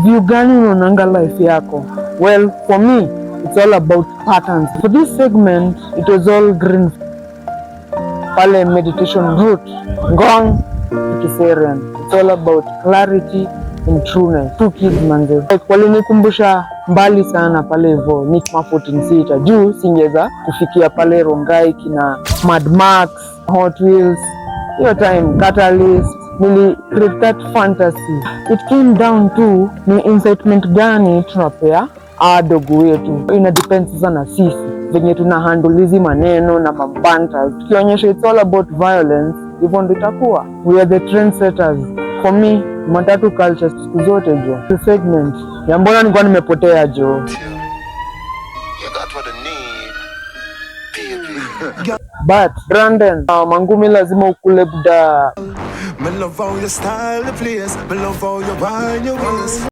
view gani unaonanga life yako? Well, for me, it's all about patterns. For this segment, it was all green. Pale meditation route, Ngong to Kiserian. It's all about clarity and trueness. Two kids manze. Walinikumbusha mbali sana pale hivyo, Nick ma 14 juu singeza kufikia pale Rongai kina Mad Max, Hot Wheels, hiyo time Catalyst, nili create that fantasy. It came down to ni incitement gani tunapea adogo wetu. Ina depends sana sisi venye tuna handle hizi maneno na mabantas. Tukionyesha it's all about violence, hivyo ndo itakuwa. We are the trendsetters. For me, matatu culture siku zote jo. The segment ya mbona nilikuwa nimepotea jo. But Brandon, mangumi lazima ukule buda.